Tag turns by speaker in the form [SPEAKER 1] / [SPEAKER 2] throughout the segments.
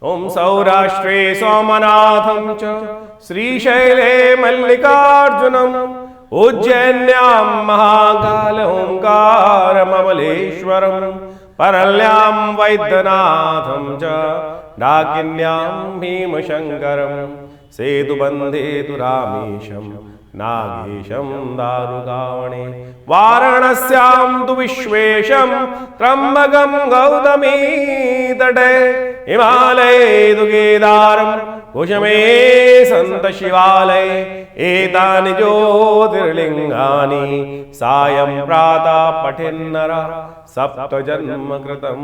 [SPEAKER 1] ओम सौराष्ट्रे सोमनाथं च श्रीशैले मल्लिकार्जुनम् उज्जैन्यां महाकाल ओंकारममलेश्वरम् परल्यां वैद्यनाथं च डाकिन्यां भीमशङ्करम् सेतुबन्धे तु रामेशं नागेशं दारुकावणे वाराणस्यां तु विश्वेशं त्र्यम्बकं गौतमी तटे हिमालये तु केदारं कुशमे सन्त शिवालये एतानि ज्योतिर्लिङ्गानि सायं प्रातः पठेन्नरः सप्तजन्म कृतं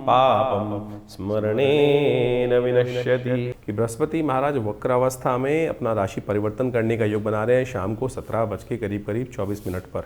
[SPEAKER 1] पापं स्मरणेन विनश्यति। कि बृहस्पति महाराज वक्र अवस्था में अपना राशि परिवर्तन करने का योग बना रहे हैं शाम को 17 बज के करीब 24 मिनट पर।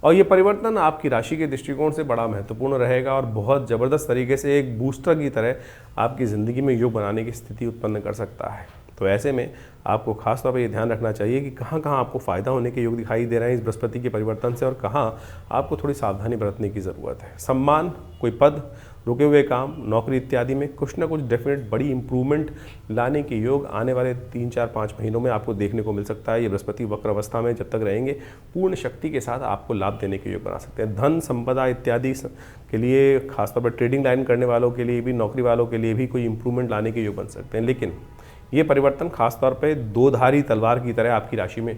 [SPEAKER 1] और ये परिवर्तन आपकी राशि के दृष्टिकोण से बड़ा महत्वपूर्ण रहेगा और बहुत ज़बरदस्त तरीके से एक बूस्टर की तरह आपकी ज़िंदगी में योग बनाने की स्थिति उत्पन्न कर सकता है। तो ऐसे में आपको खास तौर पर ये ध्यान रखना चाहिए कि कहाँ कहाँ आपको फ़ायदा होने के योग दिखाई दे रहे हैं इस बृहस्पति के परिवर्तन से और कहाँ आपको थोड़ी सावधानी बरतने की ज़रूरत है। सम्मान, कोई पद, रुके हुए काम, नौकरी इत्यादि में कुछ ना कुछ डेफिनेट बड़ी इंप्रूवमेंट लाने के योग आने वाले 3, 4, 5 महीनों में आपको देखने को मिल सकता है। ये बृहस्पति वक्र अवस्था में जब तक रहेंगे पूर्ण शक्ति के साथ आपको लाभ देने के योग बना सकते हैं। धन संपदा इत्यादि के लिए खासतौर पर ट्रेडिंग लाइन करने वालों के लिए भी, नौकरी वालों के लिए भी कोई इंप्रूवमेंट लाने के योग बन सकते हैं। लेकिन ये परिवर्तन खासतौर पे दो-धारी तलवार की तरह आपकी राशि में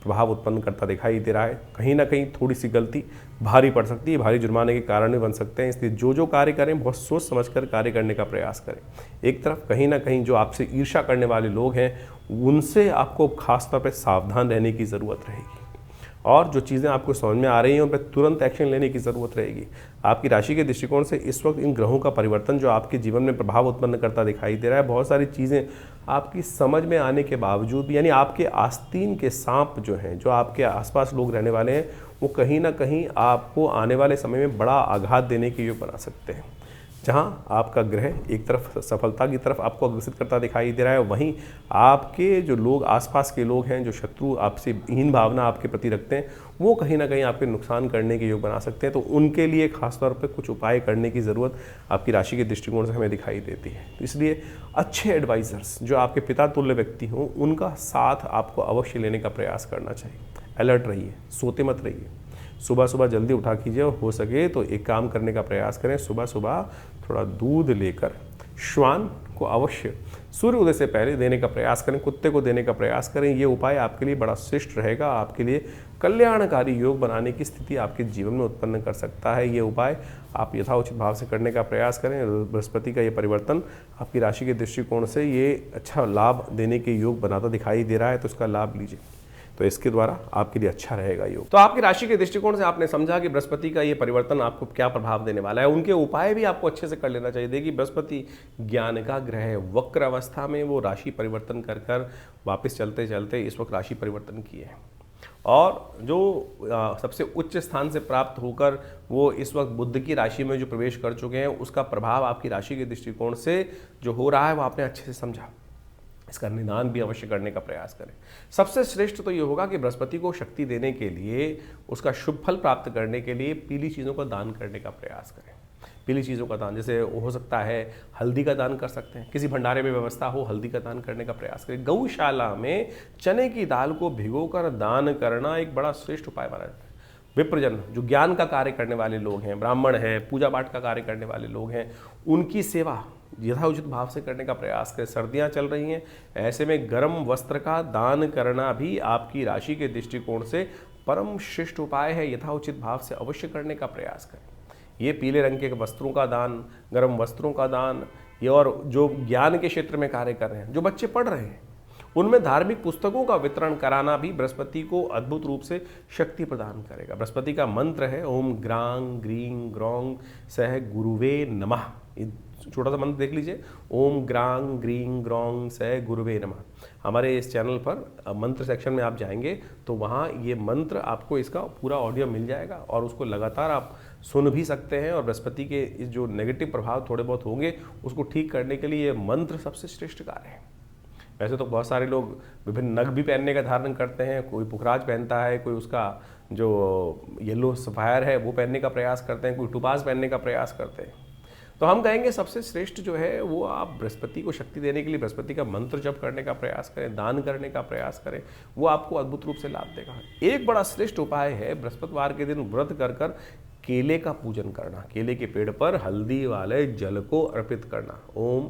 [SPEAKER 1] प्रभाव उत्पन्न करता दिखाई दे रहा है। कहीं ना कहीं थोड़ी सी गलती भारी पड़ सकती है, भारी जुर्माने के कारण भी बन सकते हैं। इसलिए जो कार्य करें बहुत सोच समझकर कार्य करने का प्रयास करें। एक तरफ कहीं ना कहीं जो आपसे ईर्ष्या करने वाले लोग हैं उनसे आपको खासतौर पर सावधान रहने की ज़रूरत रहेगी और जो चीज़ें आपको समझ में आ रही हैं उन पर तुरंत एक्शन लेने की ज़रूरत रहेगी। आपकी राशि के दृष्टिकोण से इस वक्त इन ग्रहों का परिवर्तन जो आपके जीवन में प्रभाव उत्पन्न करता दिखाई दे रहा है, बहुत सारी चीज़ें आपकी समझ में आने के बावजूद भी, यानी आपके आस्तीन के सांप जो हैं, जो आपके आसपास लोग रहने वाले हैं, वो कहीं ना कहीं आपको आने वाले समय में बड़ा आघात देने के योग बना सकते हैं। जहां आपका ग्रह एक तरफ सफलता की तरफ आपको अग्रसित करता दिखाई दे रहा है, वहीं आपके जो लोग आसपास के लोग हैं, जो शत्रु आपसे हीन भावना आपके प्रति रखते हैं, वो कहीं ना कहीं आपके नुकसान करने के योग बना सकते हैं। तो उनके लिए खासतौर पर कुछ उपाय करने की ज़रूरत आपकी राशि के दृष्टिकोण से हमें दिखाई देती है। इसलिए अच्छे एडवाइज़र्स जो आपके पिता तुल्य व्यक्ति हों, उनका साथ आपको अवश्य लेने का प्रयास करना चाहिए। अलर्ट रहिए, सोते मत रहिए। सुबह सुबह जल्दी उठा कीजिए और हो सके तो एक काम करने का प्रयास करें, सुबह सुबह थोड़ा दूध लेकर श्वान को अवश्य सूर्य उदय से पहले देने का प्रयास करें, कुत्ते को देने का प्रयास करें। ये उपाय आपके लिए बड़ा श्रेष्ठ रहेगा, आपके लिए कल्याणकारी योग बनाने की स्थिति आपके जीवन में उत्पन्न कर सकता है। ये उपाय आप यथाउचित भाव से करने का प्रयास करें। बृहस्पति का ये परिवर्तन आपकी राशि के दृष्टिकोण से ये अच्छा लाभ देने के योग बनाता दिखाई दे रहा है, तो इसका लाभ लीजिए, तो इसके द्वारा आपके लिए अच्छा रहेगा योग। तो आपकी राशि के दृष्टिकोण से आपने समझा कि बृहस्पति का ये परिवर्तन आपको क्या प्रभाव देने वाला है। उनके उपाय भी आपको अच्छे से कर लेना चाहिए। देखिए, बृहस्पति ज्ञान का ग्रह है, वक्र अवस्था में वो राशि परिवर्तन कर वापस चलते चलते इस वक्त राशि परिवर्तन किए हैं और जो सबसे उच्च स्थान से प्राप्त होकर वो इस वक्त बुध की राशि में जो प्रवेश कर चुके हैं, उसका प्रभाव आपकी राशि के दृष्टिकोण से जो हो रहा है वो आपने अच्छे से समझा। इसका निदान भी अवश्य करने का प्रयास करें। सबसे श्रेष्ठ तो ये होगा कि बृहस्पति को शक्ति देने के लिए, उसका शुभ फल प्राप्त करने के लिए पीली चीज़ों का दान करने का प्रयास करें। पीली चीज़ों का दान, जैसे हो सकता है हल्दी का दान कर सकते हैं, किसी भंडारे में व्यवस्था हो हल्दी का दान करने का प्रयास करें। गौशाला में चने की दाल को भिगोकर दान करना एक बड़ा श्रेष्ठ उपाय माना जाता है। विप्रजन जो ज्ञान का कार्य करने वाले लोग हैं, ब्राह्मण हैं, पूजा पाठ का कार्य करने वाले लोग हैं, उनकी सेवा यथाउचित भाव से करने का प्रयास करें। सर्दियां चल रही हैं, ऐसे में गर्म वस्त्र का दान करना भी आपकी राशि के दृष्टिकोण से परम श्रेष्ठ उपाय है। यथाउचित भाव से अवश्य करने का प्रयास करें। ये पीले रंग के वस्त्रों का दान, गर्म वस्त्रों का दान, ये और जो ज्ञान के क्षेत्र में कार्य कर रहे हैं, जो बच्चे पढ़ रहे हैं, उनमें धार्मिक पुस्तकों का वितरण कराना भी बृहस्पति को अद्भुत रूप से शक्ति प्रदान करेगा। बृहस्पति का मंत्र है ओम ग्रांग ग्रीं ग्रौंग सह गुरुवे नमः। छोटा सा मंत्र देख लीजिए, ओम ग्रांग ग्रीं ग्रौंग सह गुरुवे नमः। हमारे इस चैनल पर मंत्र सेक्शन में आप जाएंगे तो वहाँ ये मंत्र आपको इसका पूरा ऑडियो मिल जाएगा और उसको लगातार आप सुन भी सकते हैं। और बृहस्पति के इस जो नेगेटिव प्रभाव थोड़े बहुत होंगे उसको ठीक करने के लिए ये मंत्र सबसे श्रेष्ठ कार्य है। वैसे तो बहुत सारे लोग विभिन्न नग भी पहनने का धारण करते हैं, कोई पुखराज पहनता है, कोई उसका जो येलो सफायर है वो पहनने का प्रयास करते हैं, कोई टुपास पहनने का प्रयास करते हैं। तो हम कहेंगे सबसे श्रेष्ठ जो है वो आप बृहस्पति को शक्ति देने के लिए बृहस्पति का मंत्र जप करने का प्रयास करें, दान करने का प्रयास करें, वो आपको अद्भुत रूप से लाभ देगा। एक बड़ा श्रेष्ठ उपाय है बृहस्पतिवार के दिन व्रत कर कर केले का पूजन करना, केले के पेड़ पर हल्दी वाले जल को अर्पित करना। ओम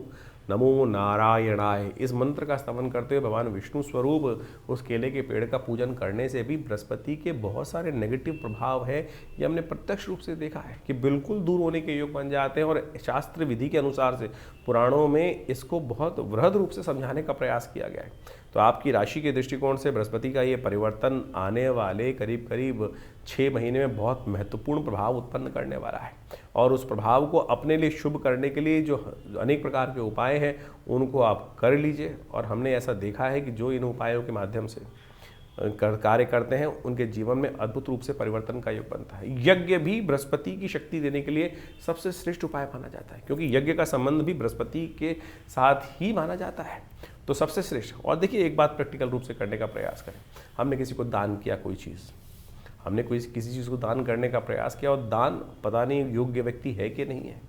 [SPEAKER 1] नमो नारायणाय इस मंत्र का स्तवन करते हुए भगवान विष्णु स्वरूप उस केले के पेड़ का पूजन करने से भी बृहस्पति के बहुत सारे नेगेटिव प्रभाव है, ये हमने प्रत्यक्ष रूप से देखा है कि बिल्कुल दूर होने के योग बन जाते हैं। और शास्त्र विधि के अनुसार से पुराणों में इसको बहुत वृहद रूप से समझाने का प्रयास किया गया है। तो आपकी राशि के दृष्टिकोण से बृहस्पति का ये परिवर्तन आने वाले करीब करीब 6 महीने में बहुत महत्वपूर्ण प्रभाव उत्पन्न करने वाला है। और उस प्रभाव को अपने लिए शुभ करने के लिए जो अनेक प्रकार के उपाय हैं उनको आप कर लीजिए। और हमने ऐसा देखा है कि जो इन उपायों के माध्यम से कार्य करते हैं उनके जीवन में अद्भुत रूप से परिवर्तन का योग बनता है। यज्ञ भी बृहस्पति की शक्ति देने के लिए सबसे श्रेष्ठ उपाय माना जाता है, क्योंकि यज्ञ का संबंध भी बृहस्पति के साथ ही माना जाता है। तो सबसे श्रेष्ठ। और देखिए एक बात प्रैक्टिकल रूप से करने का प्रयास करें। हमने किसी को दान किया, कोई चीज़ हमने किसी चीज़ को दान करने का प्रयास किया और दान पता नहीं योग्य व्यक्ति है कि नहीं है।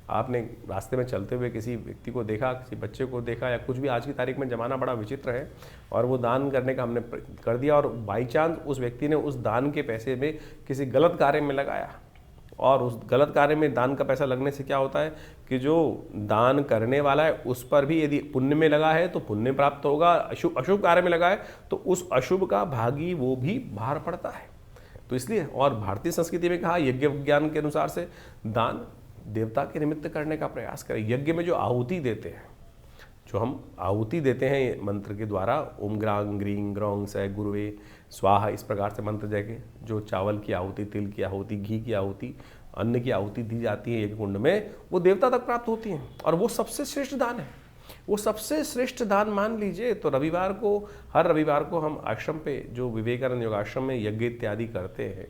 [SPEAKER 1] आपने रास्ते में चलते हुए किसी व्यक्ति को देखा, किसी बच्चे को देखा या कुछ भी, आज की तारीख में ज़माना बड़ा विचित्र है, और वो दान करने का हमने कर दिया और बाई चांस उस व्यक्ति ने उस दान के पैसे में किसी गलत कार्य में लगाया। और उस गलत कार्य में दान का पैसा लगने से क्या होता है कि जो दान करने वाला है उस पर भी यदि पुण्य में लगा है तो पुण्य प्राप्त होगा, अशुभ कार्य में लगा है तो उस अशुभ का भागी वो भी बाहर पड़ता है। तो इसलिए, और भारतीय संस्कृति में कहा यज्ञ विज्ञान के अनुसार से दान देवता के निमित्त करने का प्रयास करें। यज्ञ में जो आहुति देते हैं, जो हम आहुति देते हैं मंत्र के द्वारा, ओम ग्रांग ग्रीं ग्रौंग स गुरुवे स्वाहा, इस प्रकार से मंत्र जय के जो चावल की आहुति, तिल की आहुति, घी की आहुति, अन्न की आहुति दी जाती है यज्ञ कुंड में, वो देवता तक प्राप्त होती हैं। और वो सबसे श्रेष्ठ दान है, वो सबसे श्रेष्ठ दान मान लीजिए। तो रविवार को, हर रविवार को हम आश्रम पे जो विवेकानंद योगाश्रम में यज्ञ इत्यादि करते हैं,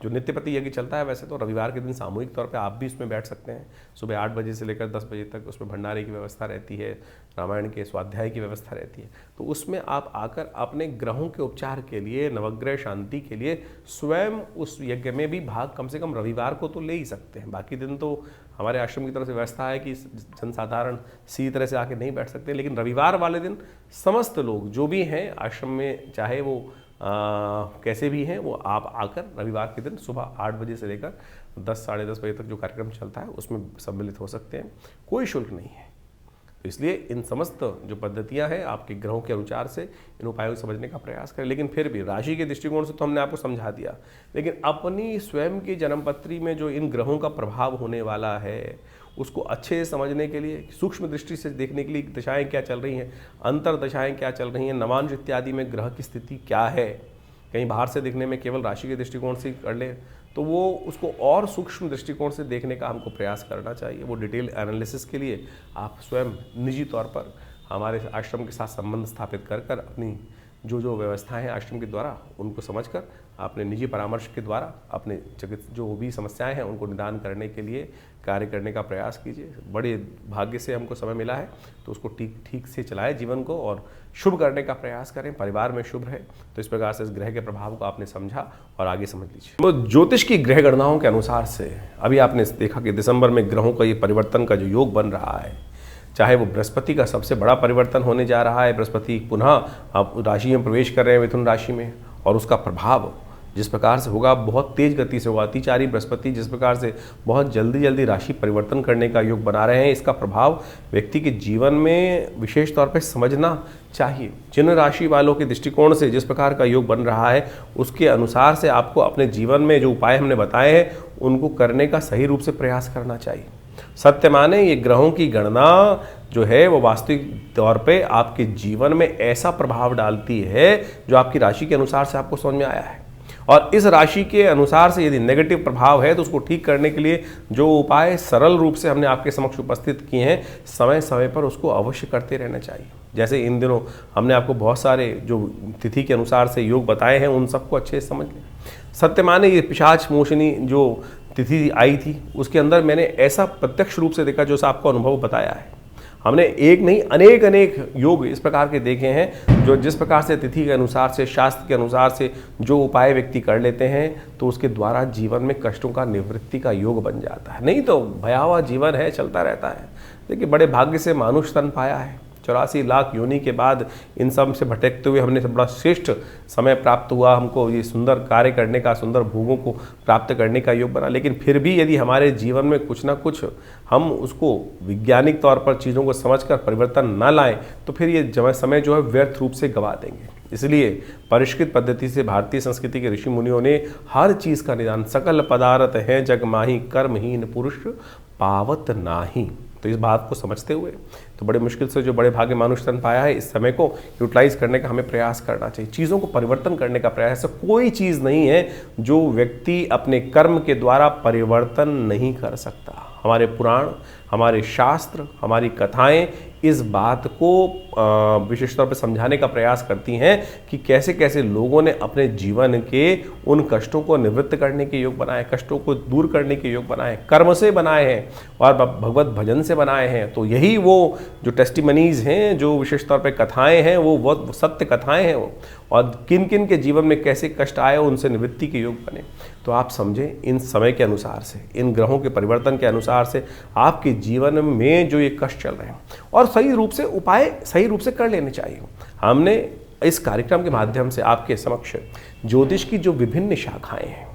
[SPEAKER 1] जो नित्यपति यज्ञ चलता है, वैसे तो रविवार के दिन सामूहिक तौर पे आप भी इसमें बैठ सकते हैं। सुबह 8 बजे से लेकर 10 बजे तक उसमें भंडारे की व्यवस्था रहती है, रामायण के स्वाध्याय की व्यवस्था रहती है। तो उसमें आप आकर अपने ग्रहों के उपचार के लिए, नवग्रह शांति के लिए स्वयं उस यज्ञ में भी भाग कम से कम रविवार को तो ले ही सकते हैं। बाकी दिन तो हमारे आश्रम की तरफ से व्यवस्था है कि जनसाधारण सीधी तरह से आके नहीं बैठ सकते, लेकिन रविवार वाले दिन समस्त लोग जो भी हैं आश्रम में, चाहे वो कैसे भी हैं, वो आप आकर रविवार के दिन सुबह 8 बजे से लेकर 10 साढ़े 10 बजे तक जो कार्यक्रम चलता है उसमें सम्मिलित हो सकते हैं। कोई शुल्क नहीं है। तो इसलिए इन समस्त जो पद्धतियां हैं आपके ग्रहों के अनुसार से इन उपायों को समझने का प्रयास करें। लेकिन फिर भी राशि के दृष्टिकोण से तो हमने आपको समझा दिया, लेकिन अपनी स्वयं की जन्मपत्री में जो इन ग्रहों का प्रभाव होने वाला है उसको अच्छे से समझने के लिए, सूक्ष्म दृष्टि से देखने के लिए दशाएं क्या चल रही हैं, अंतर दशाएं क्या चल रही हैं, नवांश इत्यादि में ग्रह की स्थिति क्या है, कहीं बाहर से देखने में केवल राशि के दृष्टिकोण से कर ले तो वो उसको और सूक्ष्म दृष्टिकोण से देखने का हमको प्रयास करना चाहिए। वो डिटेल एनालिसिस के लिए आप स्वयं निजी तौर पर हमारे आश्रम के साथ संबंध स्थापित कर कर अपनी जो व्यवस्थाएं हैं आश्रम के द्वारा उनको समझकर अपने निजी परामर्श के द्वारा अपने जो भी समस्याएं हैं उनको निदान करने के लिए कार्य करने का प्रयास कीजिए। बड़े भाग्य से हमको समय मिला है तो उसको ठीक से चलाए जीवन को और शुभ करने का प्रयास करें, परिवार में शुभ रहे। तो इस प्रकार से इस ग्रह के प्रभाव को आपने समझा और आगे समझ लीजिए। तो ज्योतिष की ग्रह गणनाओं के अनुसार से अभी आपने देखा कि दिसंबर में ग्रहों का ये परिवर्तन का जो योग बन रहा है, चाहे वो बृहस्पति का सबसे बड़ा परिवर्तन होने जा रहा है, बृहस्पति पुनः आप राशि में प्रवेश कर रहे हैं मिथुन राशि में, और उसका प्रभाव जिस प्रकार से होगा बहुत तेज गति से होगा। अतिचारी बृहस्पति जिस प्रकार से बहुत जल्दी राशि परिवर्तन करने का योग बना रहे हैं, इसका प्रभाव व्यक्ति के जीवन में विशेष तौर पर समझना चाहिए। जिन राशि वालों के दृष्टिकोण से जिस प्रकार का योग बन रहा है उसके अनुसार से आपको अपने जीवन में जो उपाय हमने बताए हैं उनको करने का सही रूप से प्रयास करना चाहिए। सत्य माने ये ग्रहों की गणना जो है वो वास्तविक तौर पे आपके जीवन में ऐसा प्रभाव डालती है जो आपकी राशि के अनुसार से आपको समझ में आया है। और इस राशि के अनुसार से यदि नेगेटिव प्रभाव है तो उसको ठीक करने के लिए जो उपाय सरल रूप से हमने आपके समक्ष उपस्थित किए हैं, समय समय पर उसको अवश्य करते रहना चाहिए। जैसे इन दिनों हमने आपको बहुत सारे जो तिथि के अनुसार से योग बताए हैं उन सबको अच्छे से समझ लें। सत्य माने ये पिशाच मोशनी जो तिथि आई थी उसके अंदर मैंने ऐसा प्रत्यक्ष रूप से देखा जो आपको अनुभव बताया है। हमने एक नहीं अनेक अनेक योग इस प्रकार के देखे हैं, जो जिस प्रकार से तिथि के अनुसार से, शास्त्र के अनुसार से जो उपाय व्यक्ति कर लेते हैं तो उसके द्वारा जीवन में कष्टों का निवृत्ति का योग बन जाता है। नहीं तो भयावह जीवन है, चलता रहता है। देखिए, बड़े भाग्य से मानुष तन पाया है। 84 लाख योनि के बाद इन सब से भटकते हुए हमने बड़ा श्रेष्ठ समय प्राप्त हुआ, हमको ये सुंदर कार्य करने का, सुंदर भोगों को प्राप्त करने का योग बना। लेकिन फिर भी यदि हमारे जीवन में कुछ ना कुछ हम उसको वैज्ञानिक तौर पर चीज़ों को समझकर परिवर्तन न लाएं तो फिर ये समय जो है व्यर्थ रूप से गवा देंगे। इसलिए परिष्कृत पद्धति से भारतीय संस्कृति के ऋषि मुनियों ने हर चीज़ का निदान, सकल पदार्थ है जग माही, कर्महीन पुरुष पावत नाही। तो इस बात को समझते हुए तो बड़े मुश्किल से जो बड़े भाग्य मानुष तन पाया है, इस समय को यूटिलाइज करने का हमें प्रयास करना चाहिए, चीज़ों को परिवर्तन करने का प्रयास। ऐसा कोई चीज़ नहीं है जो व्यक्ति अपने कर्म के द्वारा परिवर्तन नहीं कर सकता। हमारे पुराण, हमारे शास्त्र, हमारी कथाएं इस बात को विशेष तौर पर समझाने का प्रयास करती हैं कि कैसे कैसे लोगों ने अपने जीवन के उन कष्टों को निवृत्त करने के योग बनाए, कष्टों को दूर करने के योग बनाए, कर्म से बनाए हैं और भगवत भजन से बनाए हैं। तो यही वो जो टेस्टिमनीज हैं, जो विशेष तौर पर कथाएं हैं, वो सत्य कथाएं हैं वो, और किन किन के जीवन में कैसे कष्ट आए उनसे निवृत्ति के योग बने। तो आप समझें, इन समय के अनुसार से, इन ग्रहों के परिवर्तन के अनुसार से आपके जीवन में जो ये कष्ट चल रहे हैं, और सही रूप से उपाय सही रूप से कर लेने चाहिए। हमने इस कार्यक्रम के माध्यम से आपके समक्ष ज्योतिष की जो विभिन्न शाखाएं हैं,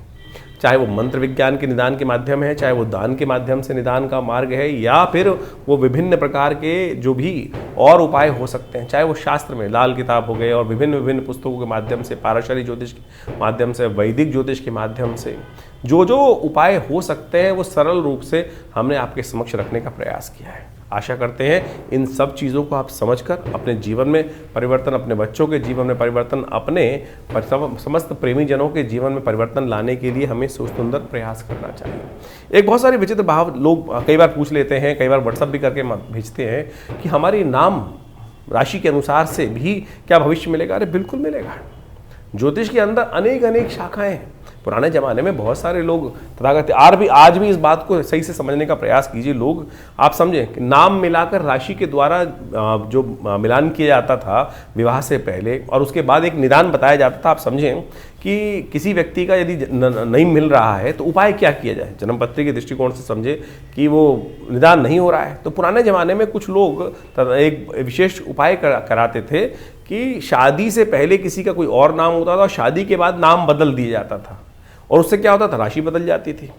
[SPEAKER 1] चाहे वो मंत्र विज्ञान के निदान के माध्यम है, चाहे वो दान के माध्यम से निदान का मार्ग है, या फिर वो विभिन्न प्रकार के जो भी और उपाय हो सकते हैं, चाहे वो शास्त्र में लाल किताब हो गए और विभिन्न विभिन्न पुस्तकों के माध्यम से, पाराशरी ज्योतिष के माध्यम से, वैदिक ज्योतिष के माध्यम से जो जो उपाय हो सकते हैं वो सरल रूप से हमने आपके समक्ष रखने का प्रयास किया है। आशा करते हैं इन सब चीज़ों को आप समझकर अपने जीवन में परिवर्तन, अपने बच्चों के जीवन में परिवर्तन, अपने समस्त प्रेमी जनों के जीवन में परिवर्तन लाने के लिए हमें सुंदर प्रयास करना चाहिए। एक बहुत सारे विचित्र भाव लोग कई बार पूछ लेते हैं, कई बार व्हाट्सअप भी करके भेजते हैं कि हमारी नाम राशि के अनुसार से भी क्या भविष्य मिलेगा। अरे बिल्कुल मिलेगा। ज्योतिष के अंदर अनेक अनेक शाखाएं हैं। पुराने ज़माने में बहुत सारे लोग तथागत आज भी इस बात को सही से समझने का प्रयास कीजिए। लोग, आप समझें कि नाम मिलाकर राशि के द्वारा जो मिलान किया जाता था विवाह से पहले, और उसके बाद एक निदान बताया जाता था। आप समझें कि किसी व्यक्ति का यदि नहीं मिल रहा है तो उपाय क्या किया जाए, जन्मपत्री के दृष्टिकोण से समझे कि वो निदान नहीं हो रहा है, तो पुराने ज़माने में कुछ लोग एक विशेष उपाय कराते थे कि शादी से पहले किसी का कोई और नाम होता था और शादी के बाद नाम बदल दिया जाता था, और उससे क्या होता था, राशि बदल जाती थी,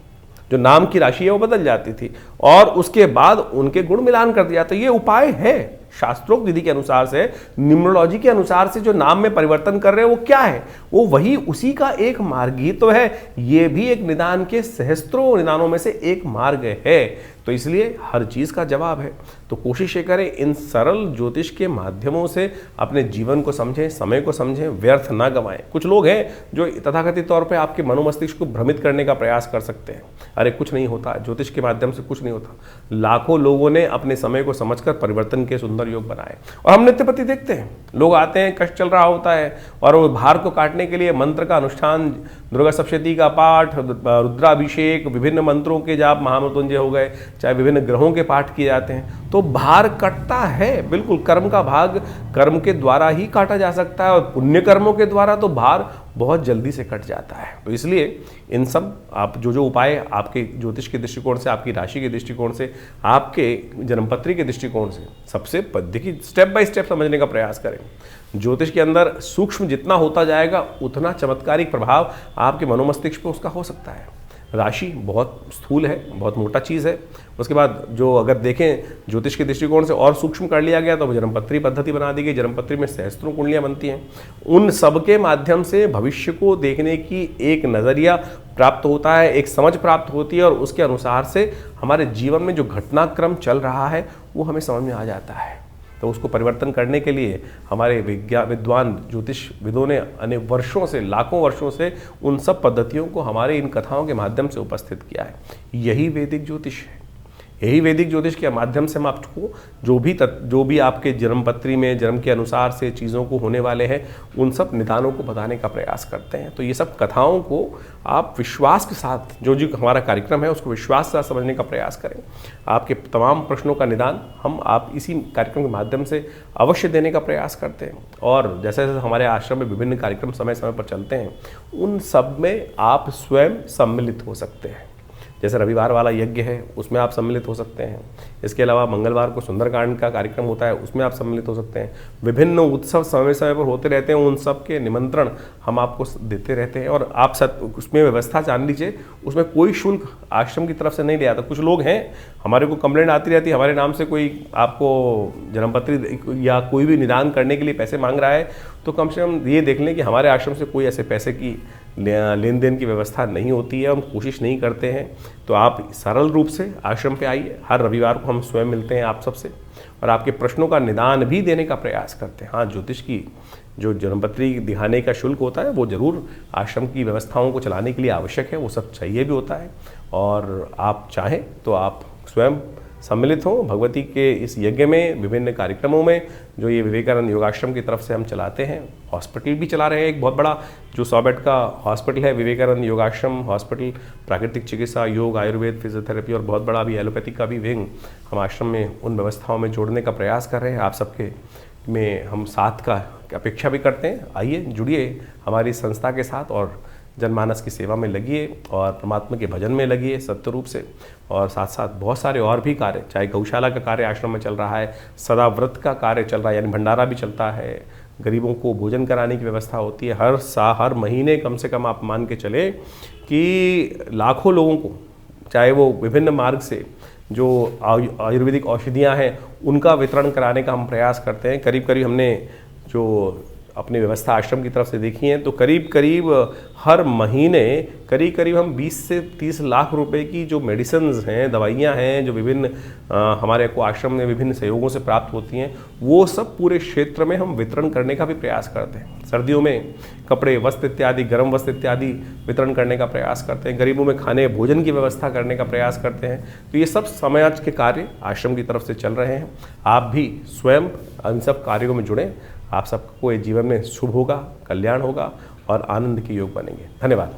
[SPEAKER 1] जो नाम की राशि है वो बदल जाती थी, और उसके बाद उनके गुण मिलान कर दिया। तो ये उपाय है शास्त्रोक्त विधि के अनुसार से, न्यूमरोलॉजी के अनुसार से जो नाम में परिवर्तन कर रहे हैं वो क्या है, वो वही उसी का एक मार्ग ही तो है। ये भी एक निदान के सहस्त्रों निदानों में से एक मार्ग है। तो इसलिए हर चीज़ का जवाब है। तो कोशिश ये करें इन सरल ज्योतिष के माध्यमों से अपने जीवन को समझें, समय को समझें, व्यर्थ ना गंवाएं। कुछ लोग हैं जो तथाकथित तौर पे आपके मनोमस्तिष्क को भ्रमित करने का प्रयास कर सकते हैं। अरे कुछ नहीं होता, ज्योतिष के माध्यम से कुछ नहीं होता। लाखों लोगों ने अपने समय को समझकर परिवर्तन के सुंदर योग बनाए। और हम नित्य प्रति देखते हैं, लोग आते हैं, कष्ट चल रहा होता है और वो भार को काटने के लिए मंत्र का अनुष्ठान, दुर्गा सप्तशती का पाठ, रुद्राभिषेक, विभिन्न मंत्रों के जाप, महामृत्युंजय हो गए, चाहे विभिन्न ग्रहों के पाठ किए जाते हैं, तो भार कटता है। बिल्कुल, कर्म का भाग कर्म के द्वारा ही काटा जा सकता है, और पुण्य कर्मों के द्वारा तो भार बहुत जल्दी से कट जाता है। तो इसलिए इन सब आप जो उपाय आपके ज्योतिष के दृष्टिकोण से, आपकी राशि के दृष्टिकोण से, आपके जन्मपत्री के दृष्टिकोण से सबसे देखिए स्टेप बाय स्टेप समझने का प्रयास करें। ज्योतिष के अंदर सूक्ष्म जितना होता जाएगा उतना चमत्कारिक प्रभाव आपके मनोमस्तिष्क पर उसका हो सकता है। राशि बहुत स्थूल है, बहुत मोटा चीज़ है। उसके बाद जो अगर देखें ज्योतिष के दृष्टिकोण से और सूक्ष्म कर लिया गया तो जन्मपत्री पद्धति बना दी गई। जन्मपत्री में सहस्त्रों कुंडलियाँ बनती हैं। उन सब के माध्यम से भविष्य को देखने की एक नज़रिया प्राप्त होता है, एक समझ प्राप्त होती है, और उसके अनुसार से हमारे जीवन में जो घटनाक्रम चल रहा है वो हमें समझ में आ जाता है। तो उसको परिवर्तन करने के लिए हमारे विद्वान ज्योतिष विदों ने अनेक वर्षों से, लाखों वर्षों से उन सब पद्धतियों को हमारे इन कथाओं के माध्यम से उपस्थित किया है। यही वैदिक ज्योतिष है। यही वैदिक ज्योतिष के माध्यम से हम आपको जो भी आपके जन्मपत्री में जन्म के अनुसार से चीज़ों को होने वाले हैं उन सब निदानों को बताने का प्रयास करते हैं। तो ये सब कथाओं को आप विश्वास के साथ जो हमारा कार्यक्रम है उसको विश्वास के साथ समझने का प्रयास करें। आपके तमाम प्रश्नों का निदान आप इसी कार्यक्रम के माध्यम से अवश्य देने का प्रयास करते हैं। और जैसे जैसे हमारे आश्रम में विभिन्न कार्यक्रम समय समय पर चलते हैं उन सब में आप स्वयं सम्मिलित हो सकते हैं। जैसे रविवार वाला यज्ञ है उसमें आप सम्मिलित हो सकते हैं। इसके अलावा मंगलवार को सुंदरकांड का कार्यक्रम होता है उसमें आप सम्मिलित हो सकते हैं। विभिन्न उत्सव समय समय पर होते रहते हैं, उन सब के निमंत्रण हम आपको देते रहते हैं। और आप उसमें व्यवस्था जान लीजिए, उसमें कोई शुल्क आश्रम की तरफ से नहीं लिया था। कुछ लोग हैं हमारे को कंप्लेंट आती रहती है, हमारे नाम से कोई आपको जन्मपत्री या कोई भी निदान करने के लिए पैसे मांग रहा है, तो कम से कम ये देख लें कि हमारे आश्रम से कोई ऐसे पैसे की लेन देन की व्यवस्था नहीं होती है, हम कोशिश नहीं करते हैं। तो आप सरल रूप से आश्रम पे आइए, हर रविवार को हम स्वयं मिलते हैं आप सबसे और आपके प्रश्नों का निदान भी देने का प्रयास करते हैं। हाँ, ज्योतिष की जो जन्मपत्री दिखाने का शुल्क होता है वो जरूर आश्रम की व्यवस्थाओं को चलाने के लिए आवश्यक है, वो सब चाहिए भी होता है। और आप चाहें तो आप स्वयं सम्मिलित हों भगवती के इस यज्ञ में, विभिन्न कार्यक्रमों में जो ये विवेकानंद योगाश्रम की तरफ से हम चलाते हैं। हॉस्पिटल भी चला रहे हैं, एक बहुत बड़ा जो 100 बेड का हॉस्पिटल है विवेकानंद योगाश्रम हॉस्पिटल। प्राकृतिक चिकित्सा, योग, आयुर्वेद, फिजियोथेरेपी और बहुत बड़ा भी एलोपैथिक का भी विंग हम आश्रम में उन व्यवस्थाओं में जोड़ने का प्रयास कर रहे हैं। आप सबके में हम साथ का अपेक्षा भी करते हैं। आइए, जुड़िए हमारी संस्था के साथ और जनमानस की सेवा में लगिए और परमात्मा के भजन में लगिए सत्य रूप से। और साथ साथ बहुत सारे और भी कार्य, चाहे गौशाला का कार्य आश्रम में चल रहा है, सदा व्रत का कार्य चल रहा है, यानी भंडारा भी चलता है, गरीबों को भोजन कराने की व्यवस्था होती है। हर महीने कम से कम आप मान के चले कि लाखों लोगों को, चाहे वो विभिन्न मार्ग से जो आयुर्वेदिक औषधियाँ हैं उनका वितरण कराने का हम प्रयास करते हैं। करीब करीब हमने जो अपनी व्यवस्था आश्रम की तरफ से देखी है तो करीब करीब हर महीने करीब हम 20 से 30 लाख रुपए की जो मेडिसिन्स हैं, दवाइयाँ हैं, जो विभिन्न हमारे को आश्रम में विभिन्न सहयोगों से प्राप्त होती हैं, वो सब पूरे क्षेत्र में हम वितरण करने का भी प्रयास करते हैं। सर्दियों में कपड़े, वस्त्र इत्यादि, गर्म वस्त्र इत्यादि वितरण करने का प्रयास करते हैं। गरीबों में खाने भोजन की व्यवस्था करने का प्रयास करते हैं। तो ये सब समाज के कार्य आश्रम की तरफ से चल रहे हैं। आप भी स्वयं इन सब कार्यों में जुड़ें। आप सबको ये जीवन में शुभ होगा, कल्याण होगा और आनंद के योग बनेंगे। धन्यवाद।